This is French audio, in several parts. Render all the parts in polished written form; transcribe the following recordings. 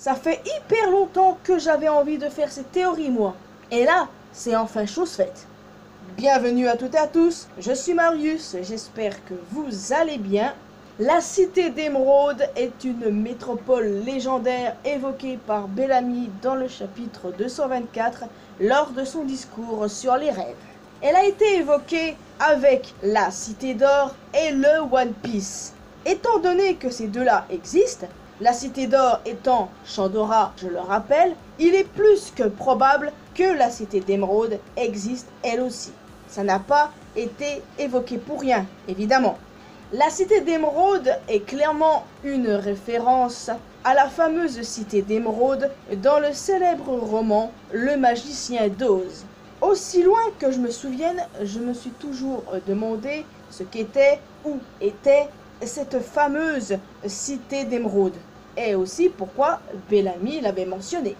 Ça fait hyper longtemps que j'avais envie de faire cette théorie, moi. Et là, c'est enfin chose faite. Bienvenue à toutes et à tous, je suis Marius, j'espère que vous allez bien. La cité d'Émeraude est une métropole légendaire évoquée par Bellamy dans le chapitre 224 lors de son discours sur les rêves. Elle a été évoquée avec la Cité d'Or et le One Piece. Étant donné que ces deux-là existent, la Cité d'Or étant Chandora, je le rappelle, il est plus que probable que la Cité d'Émeraude existe elle aussi. Ça n'a pas été évoqué pour rien, évidemment. La Cité d'Émeraude est clairement une référence à la fameuse Cité d'Émeraude dans le célèbre roman Le Magicien d'Oz. Aussi loin que je me souvienne, je me suis toujours demandé ce qu'était ou était cette fameuse Cité d'Émeraude, et aussi pourquoi Bellamy l'avait mentionné.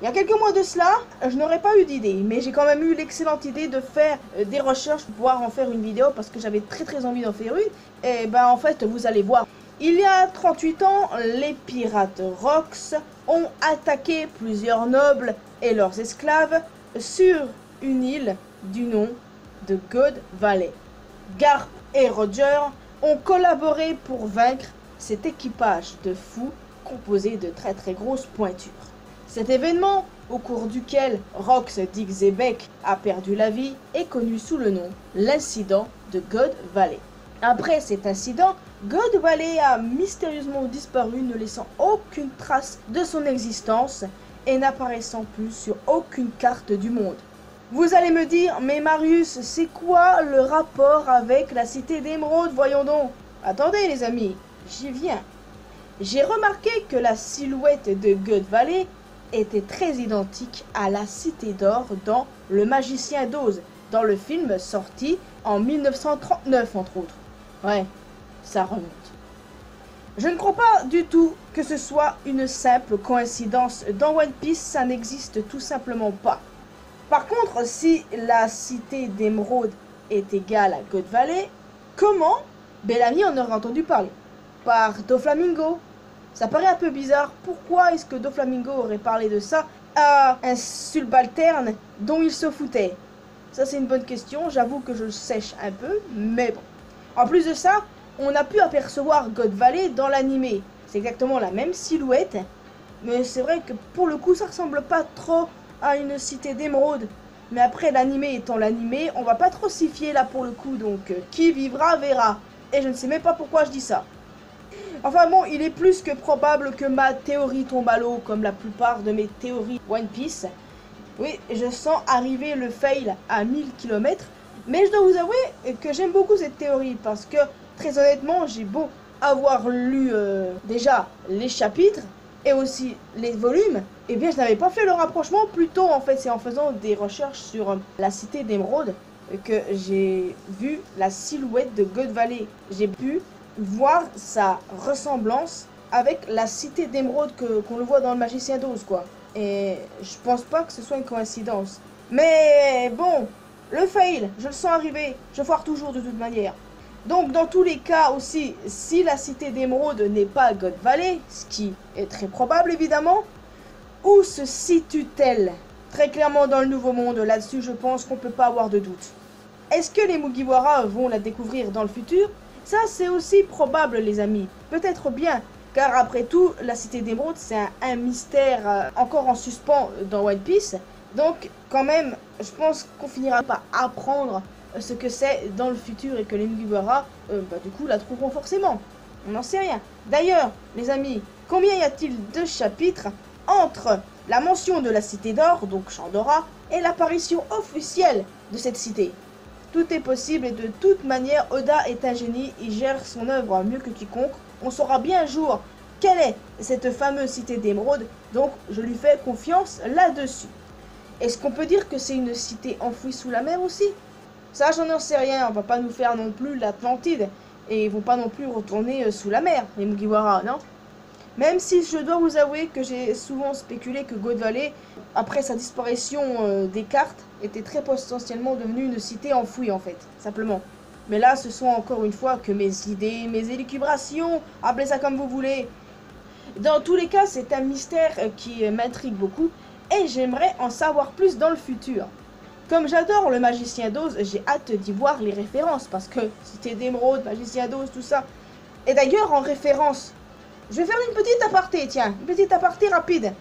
Il y a quelques mois de cela, je n'aurais pas eu d'idée, mais j'ai quand même eu l'excellente idée de faire des recherches pour pouvoir en faire une vidéo parce que j'avais très envie d'en faire une. Et ben en fait, vous allez voir. Il y a 38 ans, les pirates Rox ont attaqué plusieurs nobles et leurs esclaves sur une île du nom de God Valley. Garp et Roger ont collaboré pour vaincre cet équipage de fous composé de très grosses pointures. Cet événement, au cours duquel Rox Dixebeck a perdu la vie, est connu sous le nom l'incident de God Valley. Après cet incident, God Valley a mystérieusement disparu, ne laissant aucune trace de son existence et n'apparaissant plus sur aucune carte du monde. Vous allez me dire, mais Marius, c'est quoi le rapport avec la Cité d'Émeraude, voyons donc? Attendez les amis, j'y viens. J'ai remarqué que la silhouette de God Valley était très identique à la Cité d'Or dans Le Magicien d'Oz, dans le film sorti en 1939 entre autres. Ouais, ça remonte. Je ne crois pas du tout que ce soit une simple coïncidence. Dans One Piece, ça n'existe tout simplement pas. Par contre, si la Cité d'Émeraude est égale à God Valley, comment Bellamy en aurait entendu parler? Par Doflamingo. Ça paraît un peu bizarre, pourquoi est-ce que Doflamingo aurait parlé de ça à un subalterne dont il se foutait? Ça c'est une bonne question, j'avoue que je sèche un peu, mais bon. En plus de ça, on a pu apercevoir God Valley dans l'animé. C'est exactement la même silhouette, mais c'est vrai que pour le coup ça ressemble pas trop à une Cité d'Émeraude. Mais après l'animé étant l'animé, on va pas trop s'y fier là pour le coup, donc qui vivra verra. Et je ne sais même pas pourquoi je dis ça. Enfin bon, il est plus que probable que ma théorie tombe à l'eau, comme la plupart de mes théories One Piece. Oui, je sens arriver le fail à 1000 km, mais je dois vous avouer que j'aime beaucoup cette théorie, parce que, très honnêtement, j'ai beau avoir lu déjà les chapitres, et aussi les volumes, et bien je n'avais pas fait le rapprochement, plutôt en fait c'est en faisant des recherches sur la Cité d'Émeraude que j'ai vu la silhouette de God Valley. J'ai pu voir sa ressemblance avec la Cité d'Émeraude qu'on le voit dans le Magicien d'Oz, quoi. Et je pense pas que ce soit une coïncidence. Mais bon, le fail, je le sens arriver, je foire toujours de toute manière. Donc dans tous les cas aussi, si la Cité d'Émeraude n'est pas God Valley, ce qui est très probable évidemment, où se situe-t-elle? Très clairement dans le Nouveau Monde, là-dessus je pense qu'on peut pas avoir de doute. Est-ce que les Mugiwara vont la découvrir dans le futur? Ça c'est aussi probable les amis, peut-être bien, car après tout la Cité d'Émeraude c'est un mystère encore en suspens dans One Piece, donc quand même je pense qu'on finira par apprendre ce que c'est dans le futur et que les Mugiwara du coup la trouveront forcément, on n'en sait rien. D'ailleurs les amis, combien y a-t-il de chapitres entre la mention de la Cité d'Or, donc Chandora, et l'apparition officielle de cette cité? Tout est possible et de toute manière, Oda est un génie, il gère son œuvre mieux que quiconque. On saura bien un jour quelle est cette fameuse Cité d'Émeraude, donc je lui fais confiance là-dessus. Est-ce qu'on peut dire que c'est une cité enfouie sous la mer aussi? Ça, j'en sais rien, on va pas nous faire non plus l'Atlantide, et ils vont pas non plus retourner sous la mer, les Mugiwara, non? Même si je dois vous avouer que j'ai souvent spéculé que God Valley, après sa disparition des cartes, était très potentiellement devenue une cité enfouie en fait, simplement. Mais là, ce sont encore une fois que mes idées, mes élucubrations, appelez ça comme vous voulez. Dans tous les cas, c'est un mystère qui m'intrigue beaucoup et j'aimerais en savoir plus dans le futur. Comme j'adore le Magicien d'Oz, j'ai hâte d'y voir les références parce que Cité d'Émeraude, Magicien d'Oz, tout ça. Et d'ailleurs, en référence, je vais faire une petite aparté, tiens, une petite aparté rapide.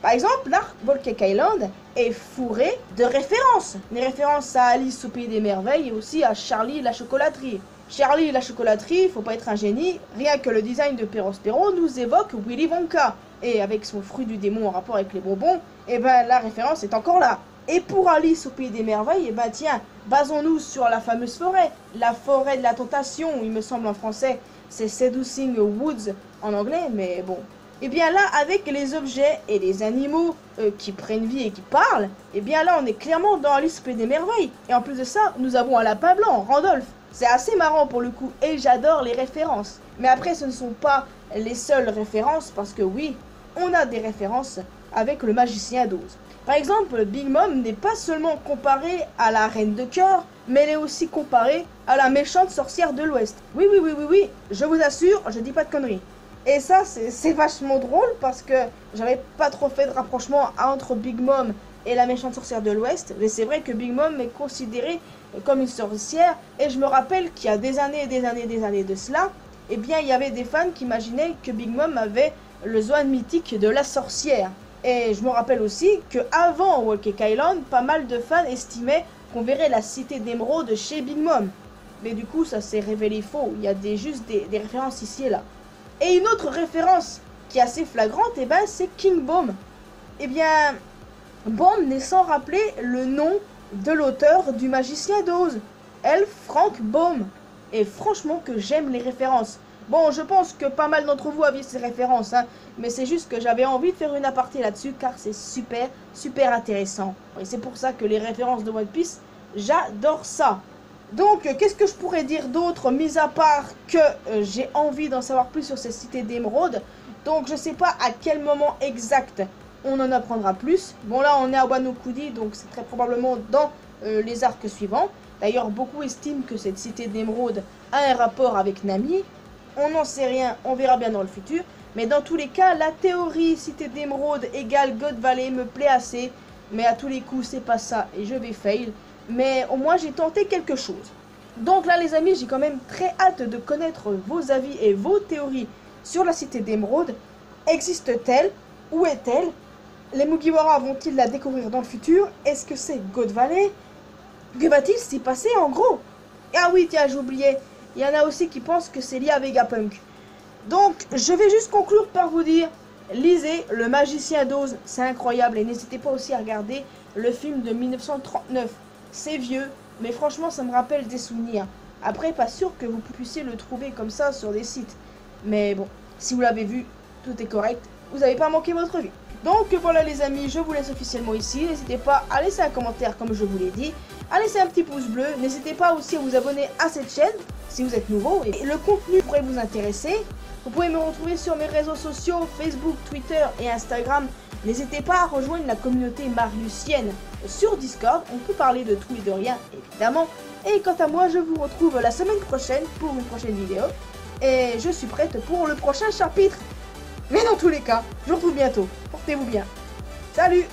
Par exemple, l'arc Whole Cake Island est fourré de références. Des références à Alice au Pays des Merveilles et aussi à Charlie la chocolaterie. Charlie la chocolaterie, faut pas être un génie, rien que le design de Perospero nous évoque Willy Wonka. Et avec son fruit du démon en rapport avec les bonbons, et ben la référence est encore là. Et pour Alice au Pays des Merveilles, et ben tiens, basons-nous sur la fameuse forêt. La forêt de la tentation, il me semble en français, c'est Seducing Woods en anglais, mais bon. Et bien là, avec les objets et les animaux qui prennent vie et qui parlent, et bien là, on est clairement dans Alice au Pays des Merveilles. Et en plus de ça, nous avons un lapin blanc, Randolph. C'est assez marrant pour le coup, et j'adore les références. Mais après, ce ne sont pas les seules références, parce que oui, on a des références avec le Magicien d'Oz. Par exemple, Big Mom n'est pas seulement comparée à la Reine de Cœur, mais elle est aussi comparée à la méchante sorcière de l'Ouest. Oui, je vous assure, je dis pas de conneries. Et ça, c'est vachement drôle parce que j'avais pas trop fait de rapprochement entre Big Mom et la méchante sorcière de l'Ouest. Mais c'est vrai que Big Mom est considérée comme une sorcière. Et je me rappelle qu'il y a des années de cela, eh bien, il y avait des fans qui imaginaient que Big Mom avait le Zwan mythique de la sorcière. Et je me rappelle aussi qu'avant Whole Cake Island, pas mal de fans estimaient qu'on verrait la Cité d'Émeraude chez Big Mom. Mais du coup, ça s'est révélé faux. Il y a juste des références ici et là. Et une autre référence qui est assez flagrante, eh ben, c'est King Bomb. Eh bien, Bomb n'est sans rappeler le nom de l'auteur du Magicien d'Oz, L. Frank Baum. Et franchement que j'aime les références. Bon, je pense que pas mal d'entre vous avaient ces références, hein, mais c'est juste que j'avais envie de faire une aparté là-dessus, car c'est super intéressant. Et c'est pour ça que les références de One Piece, j'adore ça. Donc, qu'est-ce que je pourrais dire d'autre, mis à part que j'ai envie d'en savoir plus sur cette cité d'émeraude. Donc, je sais pas à quel moment exact on en apprendra plus. Bon, là, on est à Wano Kuni, donc c'est très probablement dans les arcs suivants. D'ailleurs, beaucoup estiment que cette cité d'émeraude a un rapport avec Nami. On n'en sait rien, on verra bien dans le futur. Mais dans tous les cas, la théorie cité d'émeraude égale God Valley me plaît assez. Mais à tous les coups, c'est pas ça et je vais fail. Mais au moins, j'ai tenté quelque chose. Donc là, les amis, j'ai quand même très hâte de connaître vos avis et vos théories sur la cité d'émeraude. Existe-t-elle? Où est-elle? Les Mugiwara vont-ils la découvrir dans le futur? Est-ce que c'est God Valley? Que va-t-il s'y passer en gros? Ah oui, tiens, j'ai oublié. Il y en a aussi qui pensent que c'est lié à Vegapunk. Donc, je vais juste conclure par vous dire, lisez Le Magicien d'Oz, c'est incroyable. Et n'hésitez pas aussi à regarder le film de 1939. C'est vieux, mais franchement, ça me rappelle des souvenirs. Après, pas sûr que vous puissiez le trouver comme ça sur des sites. Mais bon, si vous l'avez vu, tout est correct. Vous n'avez pas manqué votre vie. Donc voilà les amis, je vous laisse officiellement ici. N'hésitez pas à laisser un commentaire comme je vous l'ai dit. À laisser un petit pouce bleu. N'hésitez pas aussi à vous abonner à cette chaîne si vous êtes nouveau. Et le contenu pourrait vous intéresser. Vous pouvez me retrouver sur mes réseaux sociaux, Facebook, Twitter et Instagram. N'hésitez pas à rejoindre la communauté mariusienne sur Discord. On peut parler de tout et de rien, évidemment. Et quant à moi, je vous retrouve la semaine prochaine pour une prochaine vidéo. Et je suis prête pour le prochain chapitre. Mais dans tous les cas, je vous retrouve bientôt. Portez-vous bien. Salut!